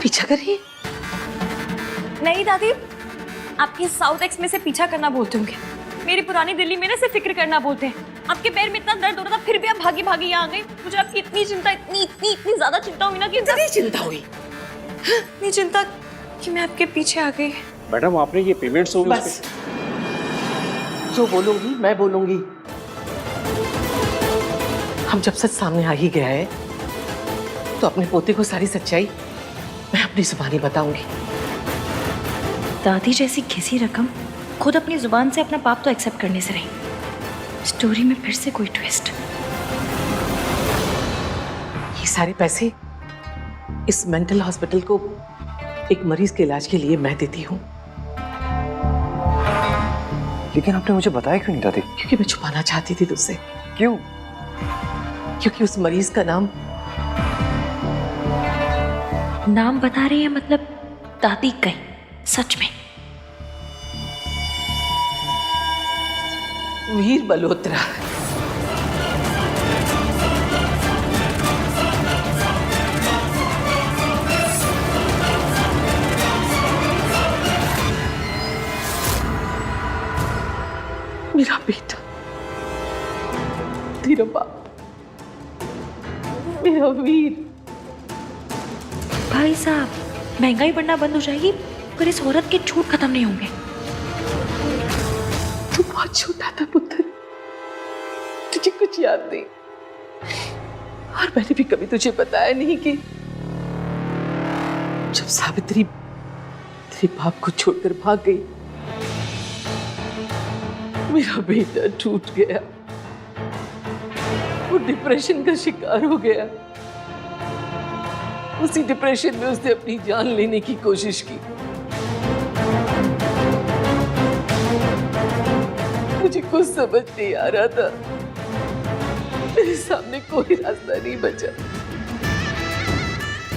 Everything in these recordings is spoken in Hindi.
पीछा कर रही है? नहीं दादी, आपके साउथ एक्स में से पीछा करना बोलते होंगे। मेरी पुरानी दिल्ली में ना से फिक्र करना बोलते हैं। आपके पैर में इतना दर्द हो रहा था, फिर भी आप भागी भागी यहाँ आ गई। मुझे आपकी इतनी चिंता, इतनी ज्यादा चिंता हुई ना कि इतनी चिंता हुई, इतनी चिंता कि मैं आपके पीछे आ गई। मैडम आपने ये पेमेंट्स होगी बस जो बोलूंगी मैं बोलूंगी। हम जब सच सामने आ ही गया है तो अपने पोते को सारी सच्चाई मैं अपनी जुबानी बताऊंगी। दादी जैसी घिसी रकम खुद अपनी जुबान से अपना पाप तो एक्सेप्ट करने से रही। स्टोरी में फिर से कोई ट्विस्ट। ये सारे पैसे इस मेंटल हॉस्पिटल को एक मरीज के इलाज के लिए मैं देती हूँ। लेकिन आपने मुझे बताया क्यों नहीं दादी? क्योंकि मैं छुपाना चाहती थी तुझसे। क्यों? क्योंकि उस मरीज का नाम बता रही है मतलब दादी कहीं सच में? वीर मल्होत्रा। मेरा बेटा, तेरा बाप, मेरा वीर। भाई साहब, महंगाई बढ़ना बंद हो जाएगी पर इस औरत के झूठ खत्म नहीं होंगे। तू बहुत छोटा था पुत्र, तुझे कुछ याद नहीं। और मैंने भी कभी तुझे बताया नहीं कि जब सावित्री तेरे बाप को छोड़कर भाग गई, मेरा बेटा टूट गया। वो डिप्रेशन का शिकार हो गया। उसी डिप्रेशन में उसने अपनी जान लेने की कोशिश की। मुझे कुछ समझ नहीं आ रहा था। मेरे सामने कोई रास्ता नहीं बचा।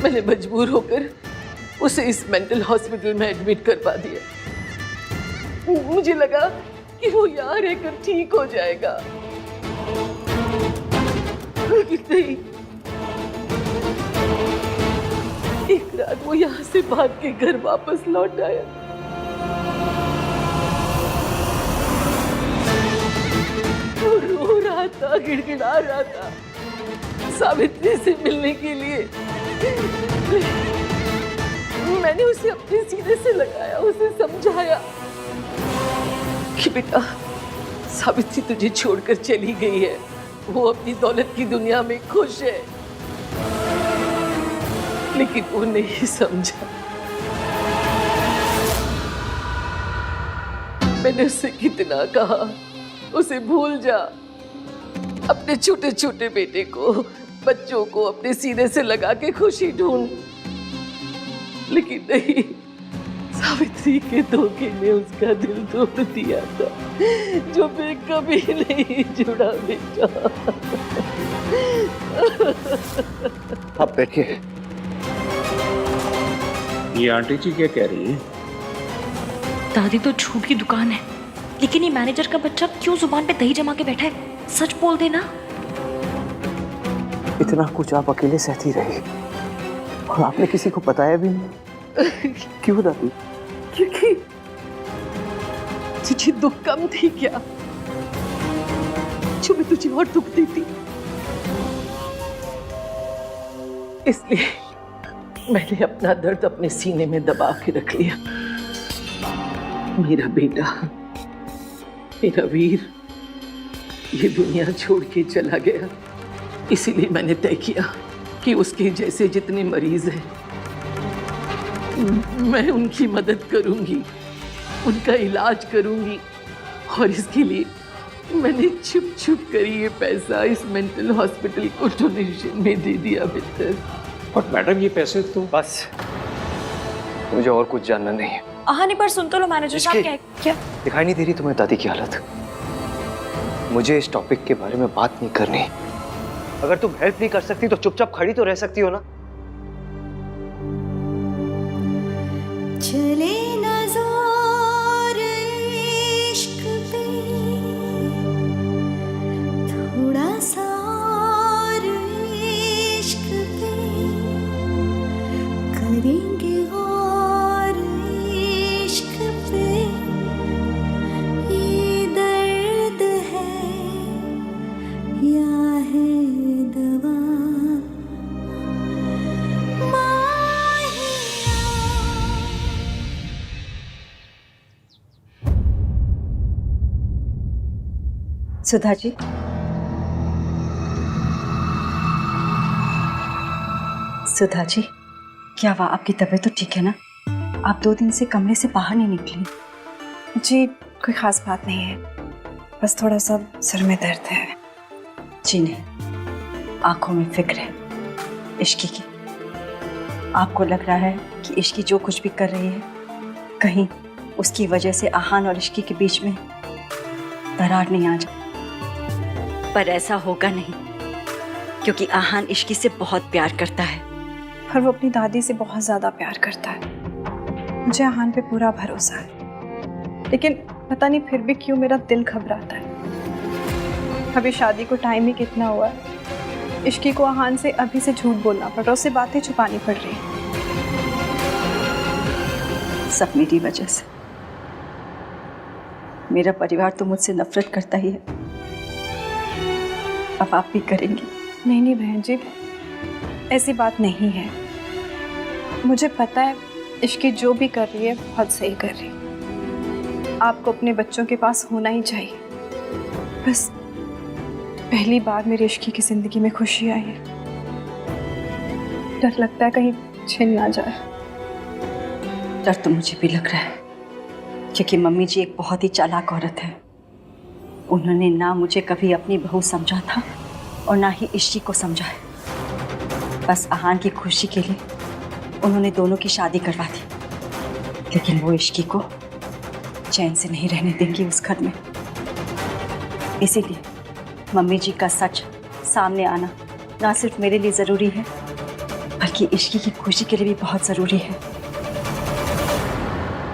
मैंने मजबूर होकर उसे इस मेंटल हॉस्पिटल में एडमिट करवा दिया। मुझे लगा कि वो यहाँ रहकर ठीक हो जाएगा, लेकिन नहीं। एक रात वो यहाँ से भाग के घर वापस लौट आया। वो रो रहा था, गिड़गिड़ा रहा था सावित्री से मिलने के लिए। मैंने उसे अपने सीने से लगाया, उसे समझाया कि बेटा, सावित्री तुझे छोड़कर चली गई है। वो अपनी दौलत की दुनिया में खुश है। लेकिन वो नहीं समझा। मैंने उससे कितना कहा उसे भूल जा, अपने छोटे छोटे बेटे को, बच्चों को अपने सीने से लगा के खुशी ढूंढ। लेकिन नहीं, सावित्री के धोखे ने उसका दिल तोड़ दिया था, जो मैं कभी नहीं जुड़ा बेटा। आप बैठिए। ये आंटी जी क्या कह रही है? दादी तो झूठ की दुकान है, लेकिन ये मैनेजर का बच्चा क्यों जुबान पे दही जमा के बैठा है? सच बोल देना। इतना कुछ आप अकेले सहती रही और आपने किसी को बताया भी नहीं। क्यों दादी? क्योंकि तुझे दुख कम थी क्या, जो मैं तुझे और दुख देती। इसलिए मैंने अपना दर्द अपने सीने में दबा के रख लिया। मेरा बेटा, मेरा वीर ये दुनिया छोड़ के चला गया। इसीलिए मैंने तय किया कि उसके जैसे जितने मरीज हैं, मैं उनकी मदद करूंगी, उनका इलाज करूंगी। और इसके लिए मैंने छुप छुप कर ये पैसा इस मेंटल हॉस्पिटल को डोनेशन में दे दिया मित्र। और मैडम ये पैसे तो बस, मुझे और कुछ जानना नहीं है। आहानी पर सुन तो लो मैनेजर साहब। क्या दिखाई नहीं दे रही तुम्हें दादी की हालत? मुझे इस टॉपिक के बारे में बात नहीं करनी। अगर तुम हेल्प नहीं कर सकती तो चुपचाप खड़ी तो रह सकती हो ना। चले ना जोर इश्क पे, थोड़ा सा और इश्क पे करेंगे सुधा जी, सुधा जी, क्या हुआ? आपकी तबीयत तो ठीक है ना? आप 2 दिन से कमरे से बाहर नहीं निकली। जी कोई ख़ास बात नहीं है, बस थोड़ा सा सिर में दर्द है। जी नहीं, आंखों में फिक्र है इश्की की। आपको लग रहा है कि इश्की जो कुछ भी कर रही है, कहीं उसकी वजह से आहान और इश्की के बीच में दरार नहीं आ जाए। पर ऐसा होगा नहीं, क्योंकि आहान इश्की से बहुत प्यार करता है। पर वो अपनी दादी से बहुत ज़्यादा प्यार करता है। मुझे आहान पे पूरा भरोसा है, लेकिन पता नहीं फिर भी क्यों मेरा दिल घबराता है। अभी शादी को टाइम ही कितना हुआ है, इश्की को आहान से अभी से झूठ बोलना पड़ रहा है, उससे बातें छुपानी पड़ रही है। सब मेरी वजह से। मेरा परिवार तो मुझसे नफरत करता ही है, अब आप भी करेंगी। नहीं नहीं बहन जी, ऐसी बात नहीं है। मुझे पता है इश्की जो भी कर रही है बहुत सही कर रही है। आपको अपने बच्चों के पास होना ही चाहिए। बस पहली बार मेरी इश्की की ज़िंदगी में खुशी आई है। डर लगता है कहीं छिन ना जाए। डर तो मुझे भी लग रहा है, क्योंकि मम्मी जी एक बहुत ही चालाक औरत है। उन्होंने ना मुझे कभी अपनी बहू समझा था और ना ही इश्की को समझा है। बस आहान की खुशी के लिए उन्होंने दोनों की शादी करवा दी, लेकिन वो इश्की को चैन से नहीं रहने देंगी उस घर में। इसीलिए मम्मी जी का सच सामने आना ना सिर्फ मेरे लिए ज़रूरी है, बल्कि इश्की की खुशी के लिए भी बहुत ज़रूरी है।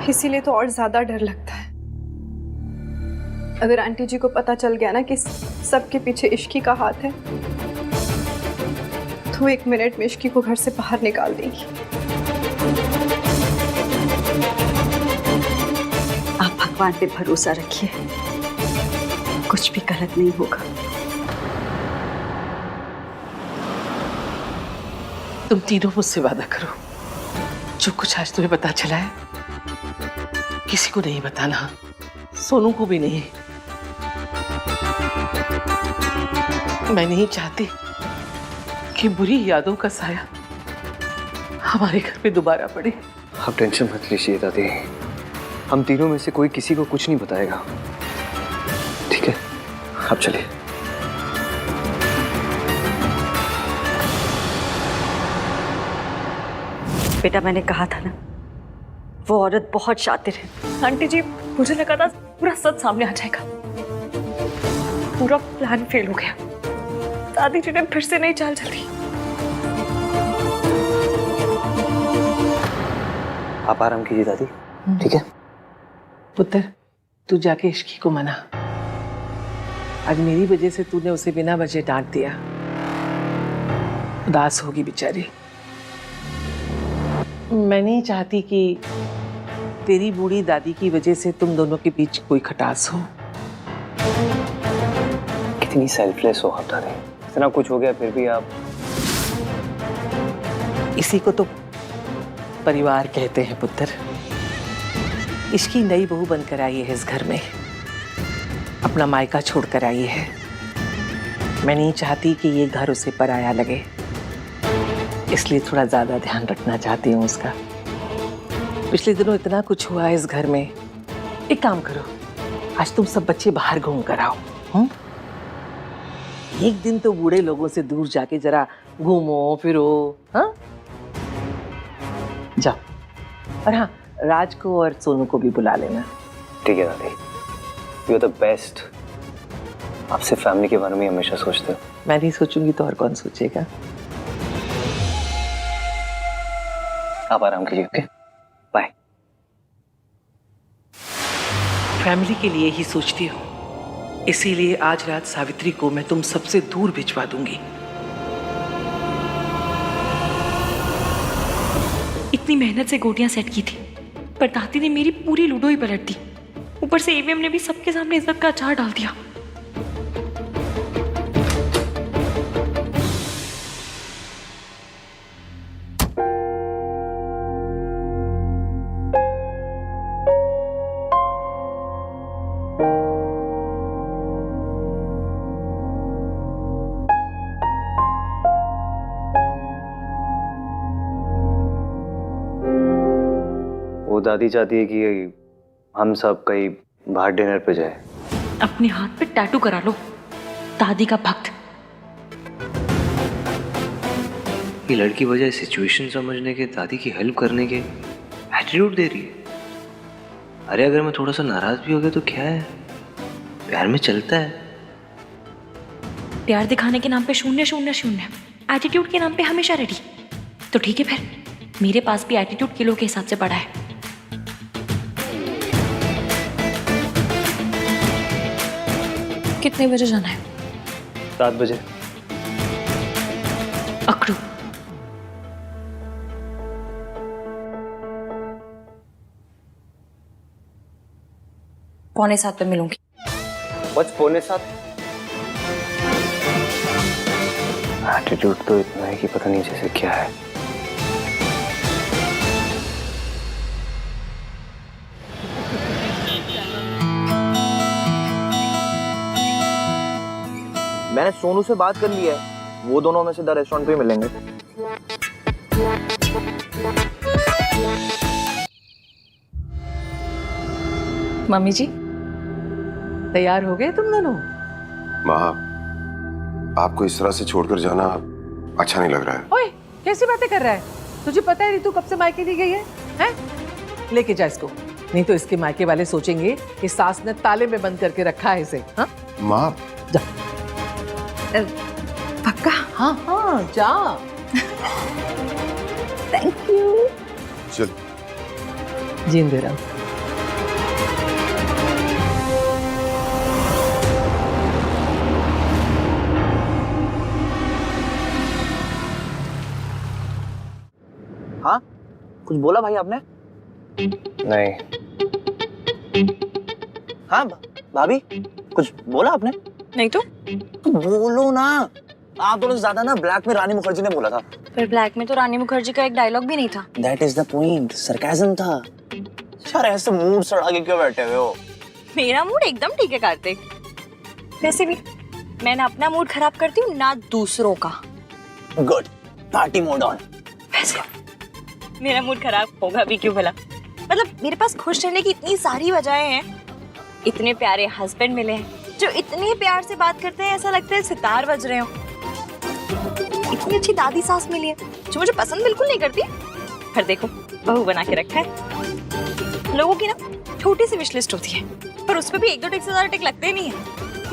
इसीलिए तो और ज़्यादा डर लगता है। अगर आंटी जी को पता चल गया ना कि सबके पीछे इश्की का हाथ है, तो 1 मिनट में इश्की को घर से बाहर निकाल देंगी। आप भगवान पे भरोसा रखिए, कुछ भी गलत नहीं होगा। तुम तीनों मुझसे वादा करो, जो कुछ आज तुम्हें पता चला है किसी को नहीं बताना, सोनू को भी नहीं। मैं नहीं चाहती कि बुरी यादों का साया हमारे घर पे दोबारा पड़े। आप टेंशन मत लीजिए दादी, हम तीनों में से कोई किसी को कुछ नहीं बताएगा, ठीक है? आप चलिए। बेटा, मैंने कहा था ना, वो औरत बहुत शातिर है। आंटी जी, मुझे लगा था पूरा सच सामने आ जाएगा। पूरा प्लान फेल हो गया। दादी जी ने फिर से नई चाल चली। आप आराम कीजिए दादी, ठीक है? पुत्र, तू जाके इश्की को मना। आज मेरी वजह से तूने उसे बिना वजह डांट दिया। उदास होगी बेचारी। मैं नहीं चाहती कि तेरी बूढ़ी दादी की वजह से तुम दोनों के बीच कोई खटास हो। कितनी सेल्फलेस हो आप दादी, इतना कुछ हो गया फिर भी आप। इसी को तो परिवार कहते हैं पुत्र। इसकी नई बहू बनकर आई है इस घर में, अपना मायका छोड़कर आई है। मैं नहीं चाहती कि ये घर उसे पराया लगे, इसलिए थोड़ा ज्यादा ध्यान रखना चाहती हूँ उसका। पिछले दिनों इतना कुछ हुआ है इस घर में। एक काम करो, आज तुम सब बच्चे बाहर घूम कर आओ। एक दिन तो बूढ़े लोगों से दूर जाके जरा घूमो फिरो। हाँ, जाओ। और हाँ, राज को और सोनू को भी बुला लेना। ठीक है दादी, यू आर द बेस्ट। आपसे फैमिली के बारे में हमेशा सोचते हो। मैं नहीं सोचूंगी तो और कौन सोचेगा। आप आराम कीजिए, ओके? बाय। फैमिली के लिए ही सोचती हूँ, इसीलिए आज रात सावित्री को मैं तुम सबसे दूर भिजवा दूंगी। इतनी मेहनत से गोटियां सेट की थी, पर दादी ने मेरी पूरी लूडो ही पलट दी। ऊपर से ईवीएम ने भी सबके सामने इज्जत का अचार डाल दिया। वो दादी चाहती है कि हम सब कहीं बाहर डिनर पे जाए। अपने हाथ पे टैटू करा लो, दादी का भक्त। ये लड़की बजाय सिचुएशन समझने के, दादी की हेल्प करने के एटीट्यूड दे रही है। अरे अगर मैं थोड़ा सा नाराज भी हो गया तो क्या है, प्यार में चलता है। प्यार दिखाने के नाम पे 0-0-0, एटीट्यूड के नाम पे हमेशा रेडी। तो ठीक है फिर, मेरे पास भी एटीट्यूड किलो के हिसाब से पड़ा है। कितने बजे जाना है? 7 बजे। अकड़ू। पौने 7 पे मिलूंगी। बस 6:45। एटीट्यूड तो इतना है कि पता नहीं जैसे क्या है। मैंने सोनू से बात कर ली है, वो दोनों में से द रेस्टोरेंट पे ही मिलेंगे। मम्मी जी तैयार हो गए तुम दोनों? माँ, आपको इस तरह से छोड़कर जाना अच्छा नहीं लग रहा है। ओए कैसी बातें कर रहा है? तुझे पता है रितु कब से मायके नहीं गई है? हैं? लेके जा इसको, नहीं तो इसके मायके वाले सोचेंगे कि सास ने ताले में बंद करके रखा है इसे। हाँ माँ, जा। पक्का? हाँ हाँ जा। Thank you. चल। जींदे रहो। हाँ, कुछ बोला भाई आपने? नहीं। हाँ भाभी, कुछ बोला आपने? नहीं तो बोलो ना। आप दोनों से ज्यादा ना ब्लैक में रानी मुखर्जी ने बोला था। फिर ब्लैक में तो रानी मुखर्जी का एक डायलॉग भी नहीं था। That is the point, sarcasm था। यार ऐसे मूड सड़ा के क्यों बैठे हुए हो? मेरा मूड एकदम ठीक है कार्तिक। वैसे भी मैं ना अपना मूड खराब करती हूँ ना दूसरों का। Good, party mode on. वैसे मेरा मूड खराब होगा भी क्यों भला? मतलब मेरे पास खुश रहने की इतनी सारी वजहें हैं। इतने प्यारे हस्बैंड मिले हैं जो इतने प्यार से बात करते हैं, ऐसा लगता है सितार बज रहे हो। इतनी अच्छी दादी सास मिली है जो मुझे पसंद बिल्कुल नहीं करती, पर देखो बहू बना के रखा है। लोगों की ना छोटी सी विश लिस्ट होती है, पर उसमें भी 1-2 टिक से ज्यादा टिक लगते नहीं है।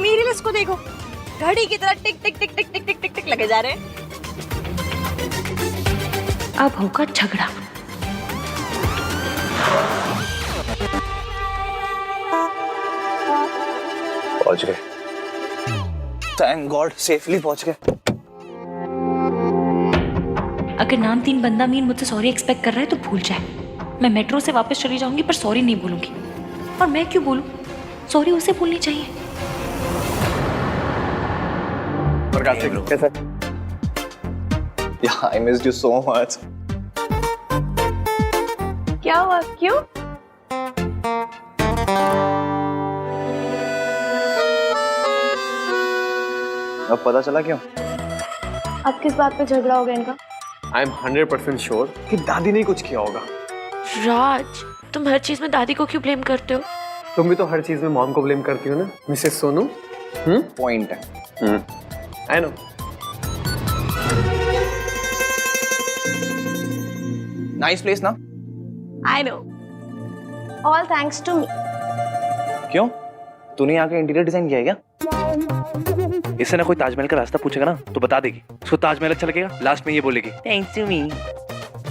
मेरी लिस्ट को देखो, घड़ी की तरह टिक टिक टिक टिक टिक टिक टिक टिक लगे जा रहे हैं। अब होगा झगड़ा। पहुंच गए। थैंक गॉड, सेफली पहुंच गए। अगर नाम 3 बंदा मीन मुझसे सॉरी एक्सपेक्ट कर रहा है तो भूल जाए। मैं मेट्रो से वापस चली जाऊंगी पर सॉरी नहीं बोलूंगी। और मैं क्यों बोलूं? सॉरी उसे बोलनी चाहिए। कैसा? Yeah, I missed you so much. क्या हुआ? क्यों? अब पता चला क्यों? अब किस बात पे झगड़ा हो गया इनका? आई एम 100% श्योर कि दादी ने कुछ किया होगा। राज, तुम हर चीज में दादी को क्यों ब्लेम करते हो? तुम भी तो हर चीज में मॉम को ब्लेम करती हो ना, मिसेस सोनू। पॉइंट है। I know. नाइस प्लेस ना? I know. All thanks to me. क्यों? तूने यहाँ के इंटीरियर डिजाइन किया है क्या? इससे ना कोई ताजमहल का रास्ता पूछेगा ना तो बता देगी। उसको ताजमहल अच्छा लगेगा, लास्ट में ये बोलेगी थैंक्स टू मी।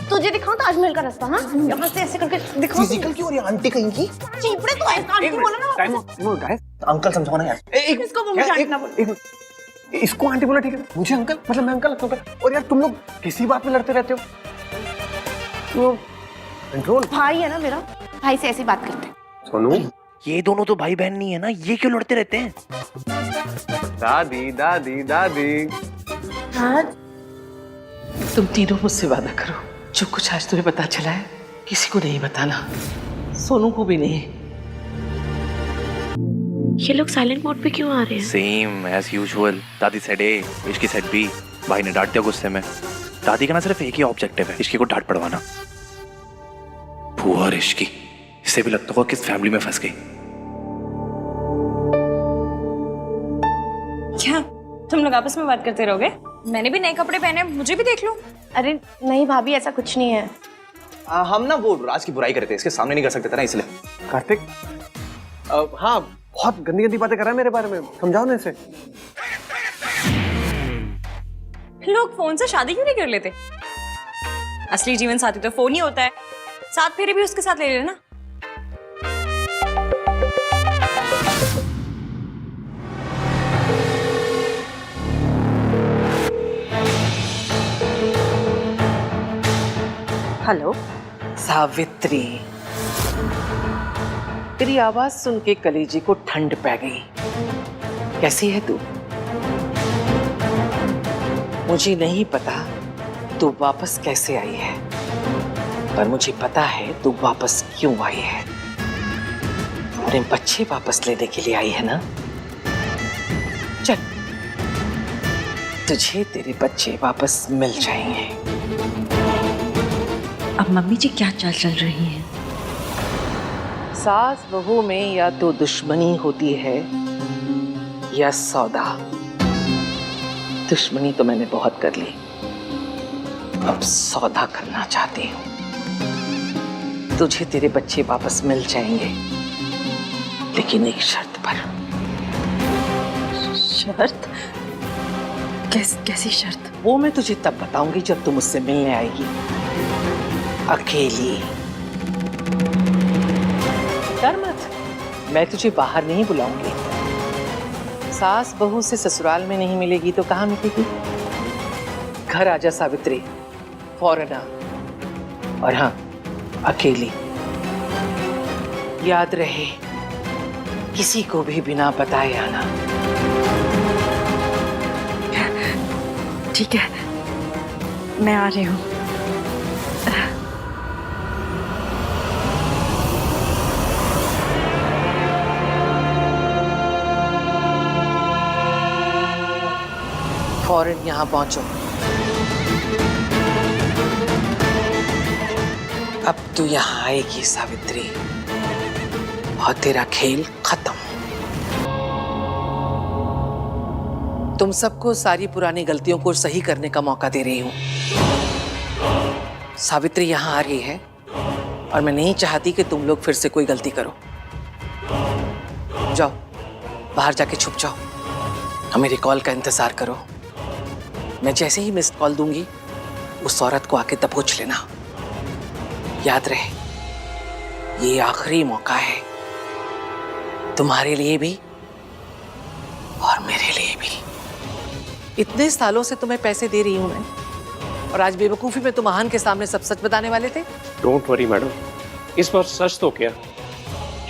तुझे दिखाऊं ताजमहल का रास्ता? हाँ, यहाँ से ऐसे करके दिखाऊं। फिजिकल क्यों हो रही है आंटी कहीं की? चीपड़े तो ऐसा आंटी बोला ना। टाइम अंकल समझाना यार। इसको बोल, मुझे आंटी ना बोल। इसको आंटी बोला ठीक है, मुझे अंकल, मतलब मैं अंकल लगता हूँ। और यार तुम लोग किसी बात में लड़ते रहते हो। तो कंट्रोल। भाई है ना मेरा, भाई से ऐसी बात करते हैं। सोनू, ये दोनों तो भाई बहन नहीं है ना, ये क्यों लड़ते रहते हैं? दादी दादी दादी। राज, तुम तीनों मुझसे वादा करो, जो कुछ आज तुम्हें पता चला है किसी को नहीं बताना, सोनू को भी नहीं। ये लोग साइलेंट मोड पे क्यों आ रहे हैं? Same as usual. दादी सेड ए, इश्की सेड बी। भाई ने डांट दिया गुस्से में। दादी का ना सिर्फ एक ही ऑब्जेक्टिव है, इश्की को डांट पड़वाना। बुआ और इश्की, इससे भी लगता होगा किस फैमिली में फंस गई। क्या तुम लोग आपस में बात करते रहोगे? मैंने भी नए कपड़े पहने, मुझे भी देख लो। अरे नहीं भाभी, ऐसा कुछ नहीं है। हम ना वो राज की बुराई करते, इसके सामने नहीं कर सकते थे ना, इसलिए। कार्तिक, हाँ बहुत गंदी गंदी बातें कर रहा है मेरे बारे में, समझाओ ना इसे। लोग फोन से शादी क्यों नहीं कर लेते? असली जीवन साथी तो फोन ही होता है। साथ फेरे भी उसके साथ ले लेना। हेलो सावित्री, तेरी आवाज सुन के कलेजे को ठंड पै गई। कैसी है तू? मुझे नहीं पता तू वापस कैसे आई है, पर मुझे पता है तू वापस क्यों आई है। अपने बच्चे वापस लेने के लिए आई है ना? चल, तुझे तेरे बच्चे वापस मिल जाएंगे। अब मम्मी जी क्या चाल चल रही है? सास बहू में या तो दुश्मनी होती है या सौदा। दुश्मनी तो मैंने बहुत कर ली, अब सौदा करना चाहती हूँ। तुझे तेरे बच्चे वापस मिल जाएंगे, लेकिन एक शर्त पर। शर्त? कैसी शर्त? वो मैं तुझे तब बताऊंगी जब तू मुझसे मिलने आएगी, अकेली। डर मत, मैं तुझे बाहर नहीं बुलाऊंगी। सास बहू से ससुराल में नहीं मिलेगी तो कहाँ मिलेगी? घर आजा सावित्री, फौरन आ। और हाँ, अकेली। याद रहे, किसी को भी बिना बताए आना। ठीक है, मैं आ रही हूँ। फौरन यहाँ पहुंचो। अब तू यहाँ आएगी सावित्री, और तेरा खेल खत्म। तुम सबको सारी पुरानी गलतियों को सही करने का मौका दे रही हूँ। सावित्री यहाँ आ रही है और मैं नहीं चाहती कि तुम लोग फिर से कोई गलती करो। जाओ, बाहर जाके छुप जाओ और मेरी कॉल का इंतजार करो। मैं जैसे ही मिस्ड कॉल दूंगी, उस औरत को आके दबोच लेना। याद रहे, ये आखिरी मौका है, तुम्हारे लिए भी और मेरे लिए भी। इतने सालों से तुम्हें पैसे दे रही हूं मैं, और आज बेवकूफी में तुम महान के सामने सब सच बताने वाले थे। डोंट वरी मैडम, इस बार सच तो क्या,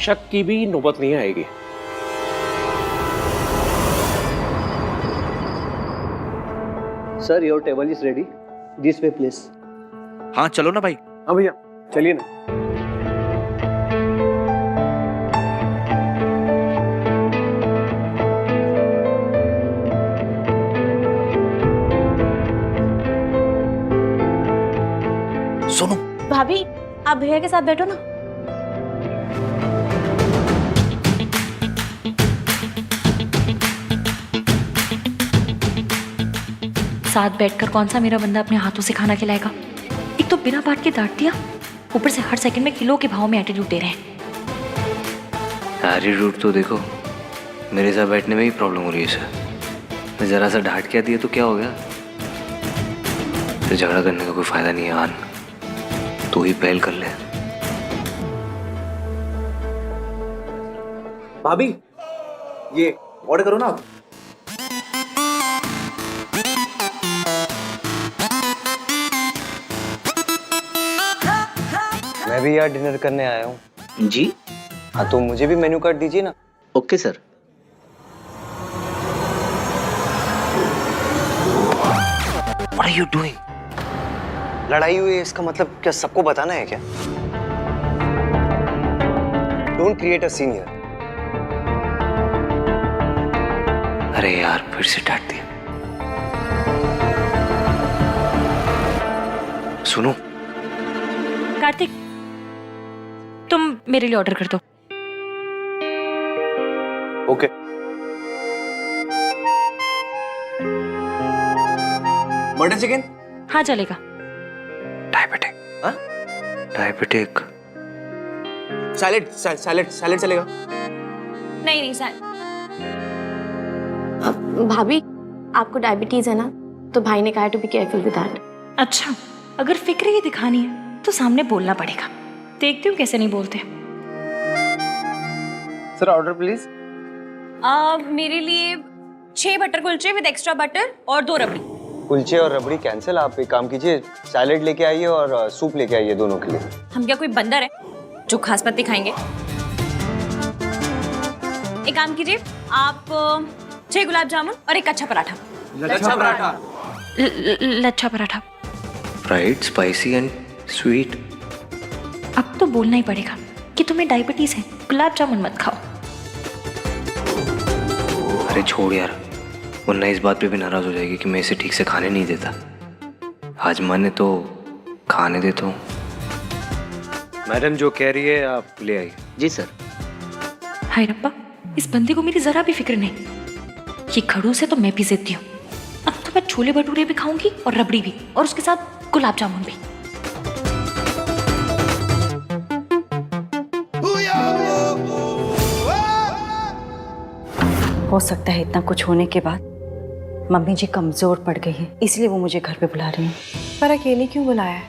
शक की भी नौबत नहीं आएगी। Sir, your table is ready, this way please. हाँ चलो ना भाई। हाँ भैया, चलिए ना। सुनो भाभी, आप भैया के साथ बैठो ना। साथ बैठकर कौन सा मेरा बंदा अपने हाथों से खाना खिलाएगा? एक तो बिना बात के डांट दिया, ऊपर से हर सेकंड में किलो के भाव में एटीट्यूड दे रहे हैं। एटीट्यूड तो देखो, मेरे साथ बैठने में ही प्रॉब्लम हो रही है सर। मैं जरा सा डांट क्या दिया तो क्या हो गया? तो झगड़ा करने का कोई फायदा नहीं है। आन, तू ही पहल कर ले। भाभी, ये ऑर्डर करो ना आप। मैं भी यार डिनर करने आया हूँ। जी हाँ, तो मुझे भी मेन्यू कार्ड दीजिए ना। Okay sir. What are you doing? लड़ाई हुई है, इसका मतलब क्या सबको बताना है क्या? Don't create a scene here. अरे यार, फिर से डांट दिया। सुनो कार्तिक, मेरे लिए ऑर्डर कर दो। ओके। Butter chicken? हाँ चलेगा। डायबिटिक। हाँ? डायबिटिक। सैलेड सैलेड सैलेड चलेगा? नहीं नहीं सर। भाभी आपको डायबिटीज है ना, तो भाई ने कहा to be careful with that. अच्छा, अगर फिक्र ही दिखानी है तो सामने बोलना पड़ेगा। देखती हूँ कैसे नहीं बोलते। Sir order please. मेरे लिए 6 butter kulche with extra butter और 2 रबड़ी। कुलचे और रबड़ी कैंसिल। आप एक काम कीजिए, सैलेड लेके आइए और सूप लेके आइए दोनों के लिए। हम क्या कोई बंदर है जो खास पत्ती खाएंगे? एक काम कीजिए, आप 6 गुलाब जामुन और एक अच्छा paratha. Lachha paratha. Lachha paratha. Fried, spicy and sweet. अब तो बोलना ही पड़ेगा कि तुम्हें डायबिटीज है, गुलाब जामुन मत खाओ। अरे छोड़ यार, वरना इस बात पे भी नाराज हो जाएगी कि मैं इसे ठीक से खाने नहीं देता। आज माने तो खाने देता हूँ। मैडम जो कह रही है आप ले आइए। जी सर। हाय रब्बा, इस बंदे को मेरी जरा भी फिक्र नहीं। ये खड़ूस है तो मैं भी जिद्दी हूँ। अब तो मैं छोले भटूरे भी खाऊंगी और रबड़ी भी, और उसके साथ गुलाब जामुन भी। हो सकता है इतना कुछ होने के बाद मम्मी जी कमजोर पड़ गई है, इसलिए वो मुझे घर पे बुला रही हैं। पर अकेली क्यों बुलाया है?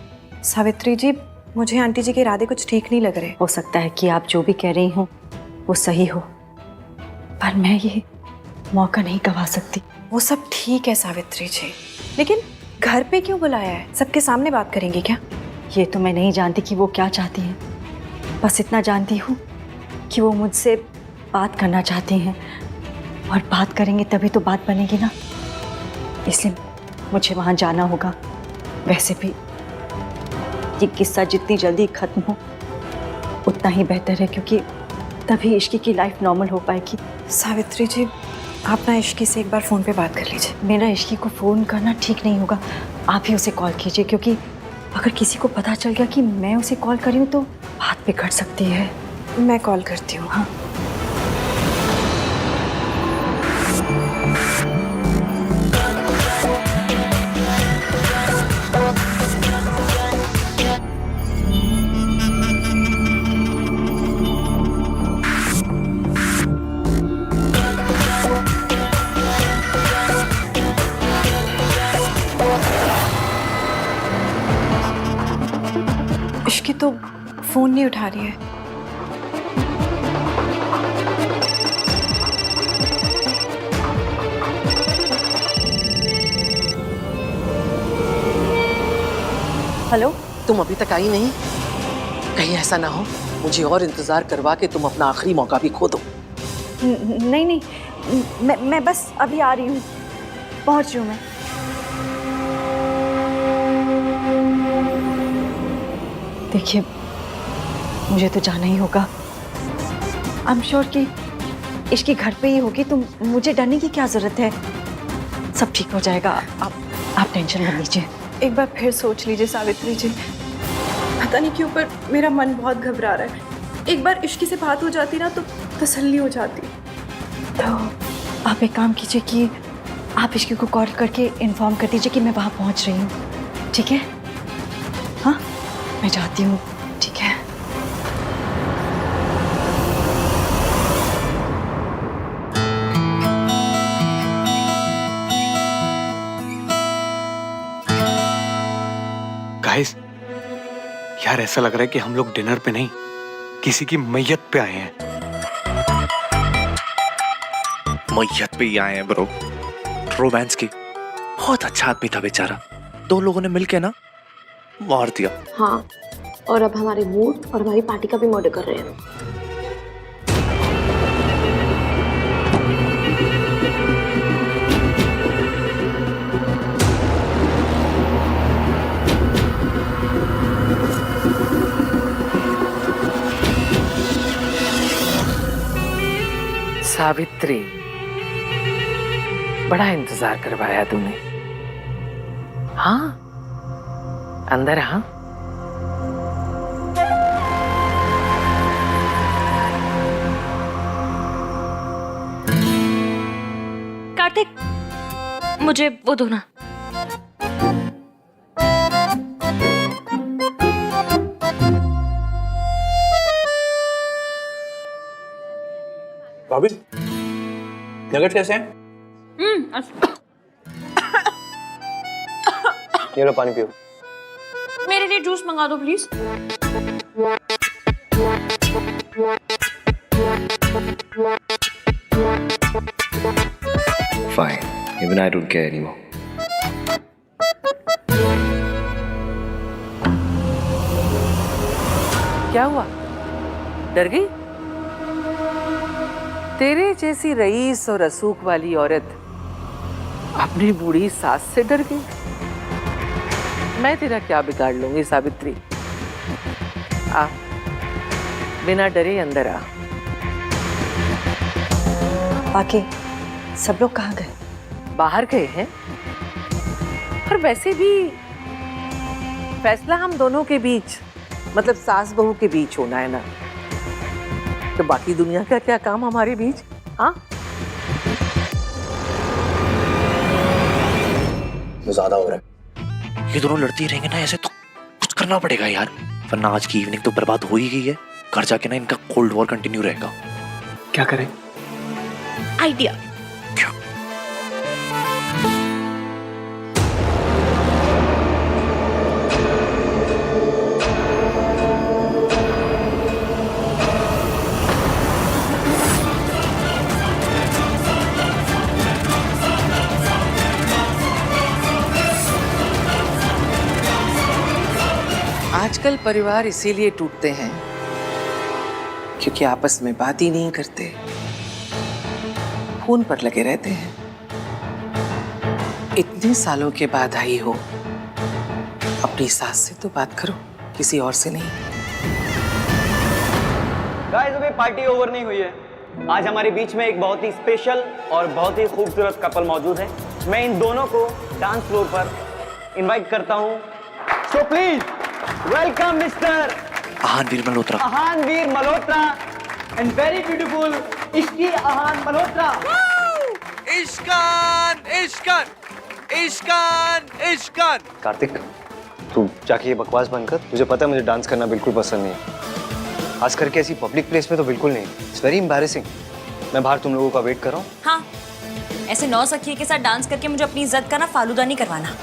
सावित्री जी, मुझे आंटी जी के इरादे कुछ ठीक नहीं लग रहे। हो सकता है कि आप जो भी कह रही हो वो सही हो, पर मैं ये मौका नहीं गवा सकती। वो सब ठीक है सावित्री जी, लेकिन घर पे क्यों बुलाया है? सबके सामने बात करेंगे क्या? ये तो मैं नहीं जानती कि वो क्या चाहती हैं। बस इतना जानती हूँ कि वो मुझसे बात करना चाहती हैं, और बात करेंगे तभी तो बात बनेगी ना, इसलिए मुझे वहाँ जाना होगा। वैसे भी ये किस्सा जितनी जल्दी ख़त्म हो उतना ही बेहतर है, क्योंकि तभी इश्की की लाइफ नॉर्मल हो पाएगी। सावित्री जी, आप ना इश्की से एक बार फ़ोन पे बात कर लीजिए। मेरा इश्की को फ़ोन करना ठीक नहीं होगा, आप ही उसे कॉल कीजिए, क्योंकि अगर किसी को पता चल गया कि मैं उसे कॉल करी हूँ तो बात बिगड़ सकती है। मैं कॉल करती हूँ। हाँ। इश्की तो फ़ोन नहीं उठा रही है। हेलो। तुम अभी तक आई नहीं? कहीं ऐसा ना हो मुझे और इंतजार करवा के तुम अपना आखिरी मौका भी खो दो। नहीं नहीं, मैं बस अभी आ रही हूँ, पहुँच रही हूँ मैं। देखिए, मुझे तो जाना ही होगा। आई एम श्योर कि इसके घर पे ही होगी, तो मुझे डरने की क्या जरूरत है? सब ठीक हो जाएगा, आप टेंशन मत लीजिए। एक बार फिर सोच लीजिए सावित्री जी। पता नहीं क्यों पर मेरा मन बहुत घबरा रहा है। एक बार इश्की से बात हो जाती ना तो तसल्ली हो जाती। तो आप एक काम कीजिए कि आप इश्की को कॉल करके इन्फॉर्म कर दीजिए कि मैं वहाँ पहुँच रही हूँ, ठीक है? हाँ, मैं जाती हूँ, ठीक है? गाइस, यार ऐसा लग रहा है कि हम लोग डिनर पे नहीं, किसी की मैयत पे आए हैं। मैयत पे ही आए हैं ब्रो। रोमांस की। बहुत अच्छा आदमी था बेचारा, 2 लोगों ने मिलके ना मार दिया। हाँ, और अब हमारे मूड और हमारी पार्टी का भी मर्डर कर रहे हैं। सावित्री, बड़ा इंतजार करवाया तूने। हाँ, अंदर हाँ। मुझे वो दो ना। भाभी नगेट्स कैसे हैं? ये लो पानी पियो। मेरे लिए जूस मंगा दो please. Fine. Even I don't care anymore. क्या हुआ? डर गई? तेरे जैसी रईस और रसूख वाली औरत अपनी बूढ़ी सास से डर गई? मैं तेरा क्या बिगाड़ लूंगी सावित्री। आ, बिना डरे अंदर आ। बाकी सब लोग कहाँ गए? बाहर गए हैं। और वैसे भी फैसला हम दोनों के बीच, मतलब सास बहू के बीच होना है ना, तो बाकी दुनिया का क्या काम हमारे बीच? हाँ, ज्यादा हो रहा है। ये दोनों लड़ती रहेंगे ना ऐसे तो कुछ करना पड़ेगा यार, वरना आज की इवनिंग तो बर्बाद हो ही गई है। घर जाके ना इनका कोल्ड वॉर कंटिन्यू रहेगा। क्या करें? आइडिया। क्या? आजकल परिवार इसीलिए टूटते हैं क्योंकि आपस में बात ही नहीं करते, फोन पर लगे रहते हैं। इतने सालों के बाद आई हो, अपनी सास से तो बात करो, किसी और से नहीं। गाइस अभी पार्टी ओवर नहीं हुई है। आज हमारे बीच में एक बहुत ही स्पेशल और बहुत ही खूबसूरत कपल मौजूद है। मैं इन दोनों को डांस फ्लोर पर इनवाइट करता हूं। So please welcome mister Aahanveer Malhotra. Aahanveer Malhotra and very beautiful Ishqi Aahan Malhotra. Ishkaan Ishkaan Ishkaan Ishkaan. Kartik, तू जाके ये बकवास बंद कर। तुझे पता है मुझे डांस करना बिल्कुल पसंद नहीं है, खास करके ऐसी पब्लिक प्लेस में तो बिल्कुल नहीं। It's very embarrassing. मैं बाहर तुम लोगों का वेट कर रहा हूँ। हाँ, ऐसे नौसखिए के साथ डांस करके मुझे अपनी इज्जत का ना फालूदा नहीं करवाना।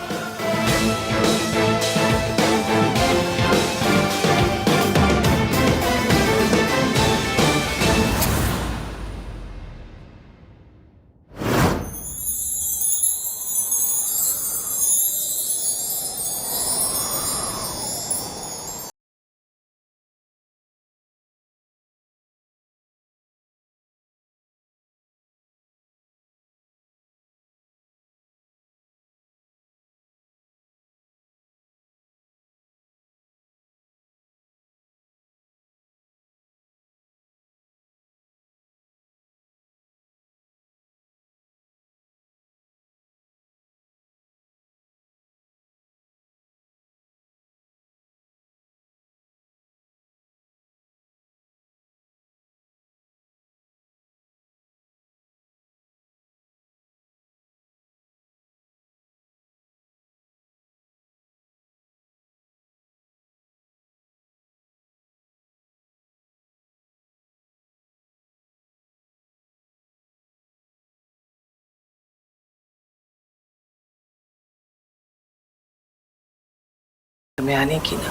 में आने की ना,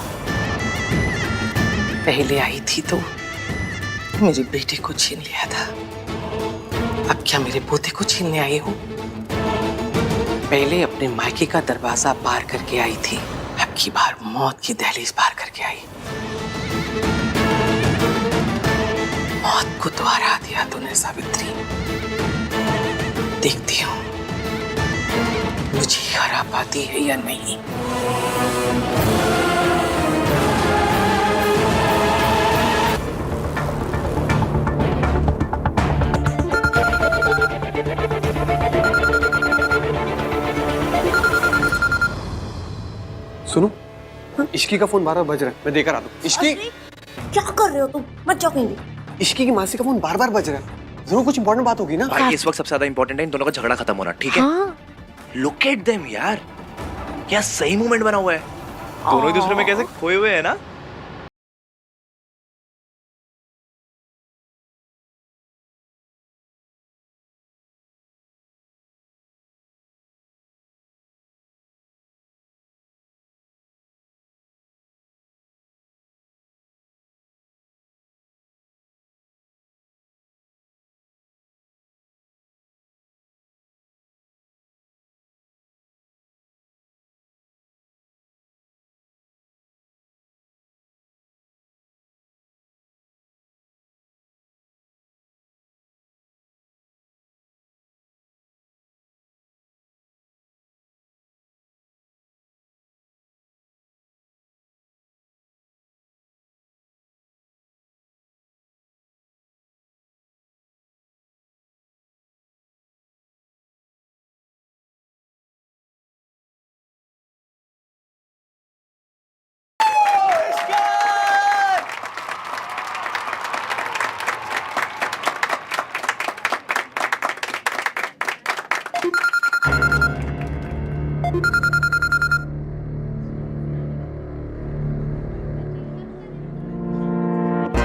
पहले आई थी तो मेरे बेटे को छीन लिया था, अब क्या मेरे पोते को छीनने आई हो? पहले अपने मायके का दरवाजा पार करके आई थी, अब की बार मौत की दहलीज पार करके आई। मौत को तो हरा दिया तूने सावित्री। देखती हूँ मुझे हरा पाती है या नहीं। सुनो, इश्की का फोन बार-बार बज रहा है, मैं देकर आता हूँ। इश्की, क्या कर रहे हो तुम? मत जाओ कहीं भी। इश्की की मासी का फोन बार-बार बज रहा है। जरूर कुछ इंपॉर्टेंट बात होगी ना। भाई इस वक्त सबसे ज्यादा इंपॉर्टेंट है इन दोनों का झगड़ा खत्म होना, ठीक है? हाँ, लुक एट देम यार, क्या सही मूवमेंट बना हुआ है। दोनों एक दूसरे में कैसे खोए हुए हैं ना।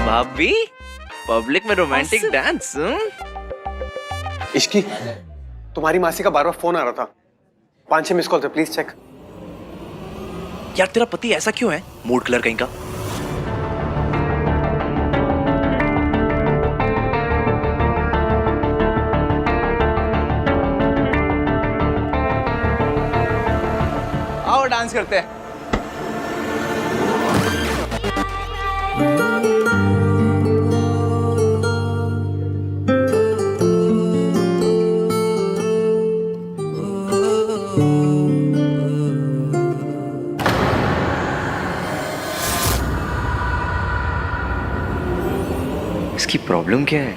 भाभी, पब्लिक में रोमांटिक डांस। इश्की, तुम्हारी मासी का बार-बार फोन आ रहा था। 5-6 मिस कॉल थे, प्लीज चेक। यार तेरा पति ऐसा क्यों है, मूड कलर कहीं का। आओ डांस करते हैं। इसकी प्रॉब्लम क्या है?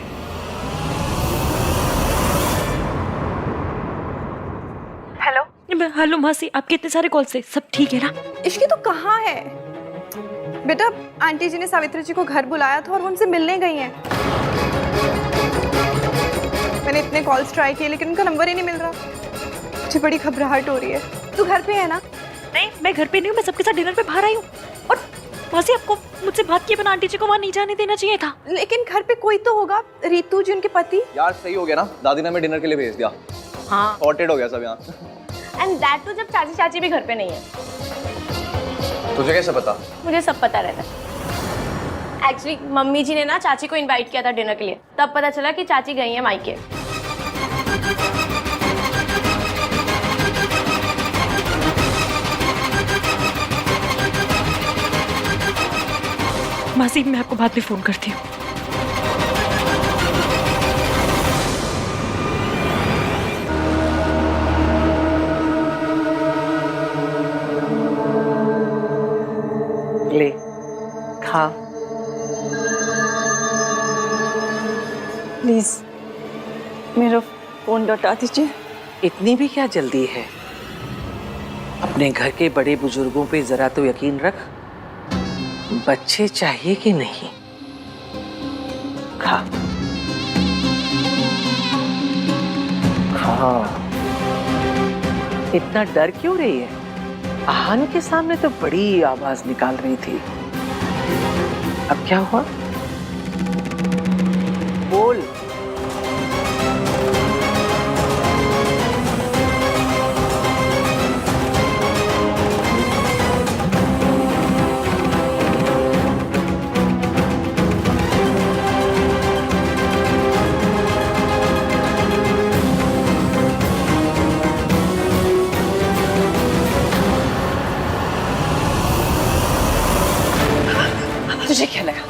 हेलो हेलो मासी, आपके इतने सारे कॉल से सब ठीक है ना? इश्की तो कहाँ है बेटा? आंटी जी ने सावित्री जी को घर बुलाया था और वो उनसे मिलने गई हैं। मैंने इतने कॉल्स ट्राई किए लेकिन उनका नंबर ही नहीं मिल रहा। मुझे बड़ी घबराहट हो रही है। तू घर पे है ना? नहीं, मैं घर पे नहीं हूँ, मैं सबके साथ डिनर पे बाहर आई हूँ। और मासी, आपको मुझसे बात किए बिना आंटी जी को वहाँ नहीं जाने देना चाहिए था। लेकिन घर पे कोई तो होगा। रीतू जी उनके पति। यार सही हो गया ना, दादी ने हमें डिनर के लिए भेज दिया। हाँ, सॉर्टेड हो गया सब यहाँ। एंड दैट टू जब चाची चाची भी घर पे नहीं है। तुझे कैसे पता? मुझे सब पता रहता है। एक्चुअली मम्मी जी ने ना चाची को इनवाइट किया था डिनर के लिए, तब पता चला कि चाची गई है मायके। मासी, मैं आपको बाद में फोन करती हूँ। ले खा। प्लीज मेरा फोन लौटा दीजिए। इतनी भी क्या जल्दी है? अपने घर के बड़े बुजुर्गों पे जरा तो यकीन रख। बच्चे चाहिए कि नहीं? खा खा। इतना डर क्यों रही है? आहान के सामने तो बड़ी आवाज निकाल रही थी। अब क्या हुआ? बोल। तुझे क्या लगा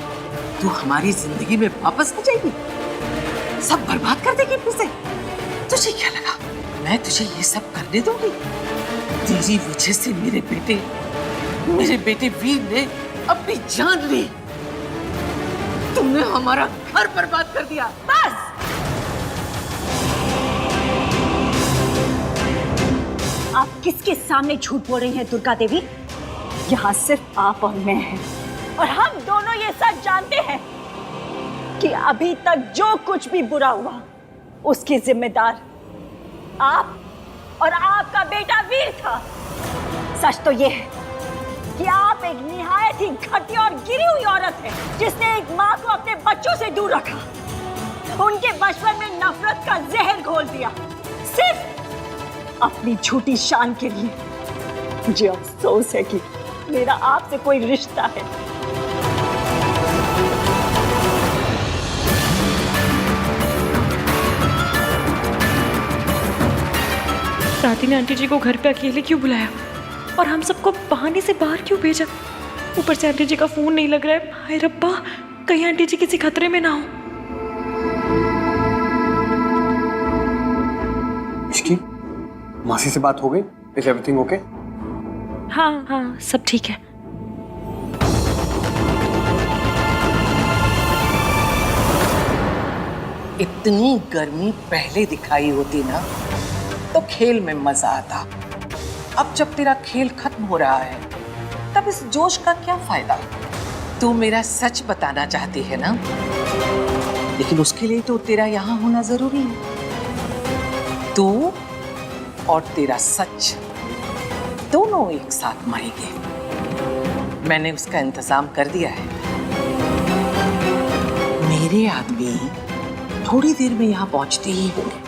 तू हमारी जिंदगी में वापस आ जाएगी, सब बर्बाद कर देगी फिर से? तुझे क्या लगा मैं तुझे ये सब करने दूंगी? तेरी वजह से मेरे बेटे वीर ने अपनी जान ली। तुमने हमारा घर बर्बाद कर दिया। बस आप किसके सामने झूठ बोल रही हैं दुर्गा देवी? यहाँ सिर्फ आप और मैं हैं, और हम दोनों ये सच जानते हैं कि अभी तक जो कुछ भी बुरा हुआ उसके जिम्मेदार आप और आपका बेटा वीर था। सच तो ये है कि आप एक निहायत ही घटिया और गिरी हुई औरत है, जिसने एक माँ को अपने बच्चों से दूर रखा, उनके बचपन में नफरत का जहर घोल दिया, सिर्फ अपनी झूठी शान के लिए। मुझे अफसोस है कि मेरा आपसे कोई रिश्ता है। दादी ने आंटी जी को घर पे अकेले क्यों बुलाया और हम सबको बहाने से बाहर क्यों भेजा? ऊपर से आंटी जी का फोन नहीं लग रहा है। हाय रब्बा, कहीं आंटी जी किसी खतरे में ना हो। इसकी मासी से बात हो गई? Is everything okay? हाँ हाँ, सब ठीक है। इतनी गर्मी पहले दिखाई होती ना तो खेल में मजा आता। अब जब तेरा खेल खत्म हो रहा है तब इस जोश का क्या फायदा? तू मेरा सच बताना चाहती है ना, लेकिन उसके लिए तो तेरा यहाँ होना जरूरी है। तू और तेरा सच दोनों एक साथ मरेंगे। मैंने उसका इंतजाम कर दिया है। मेरे आदमी थोड़ी देर में यहाँ पहुंचते ही होंगे।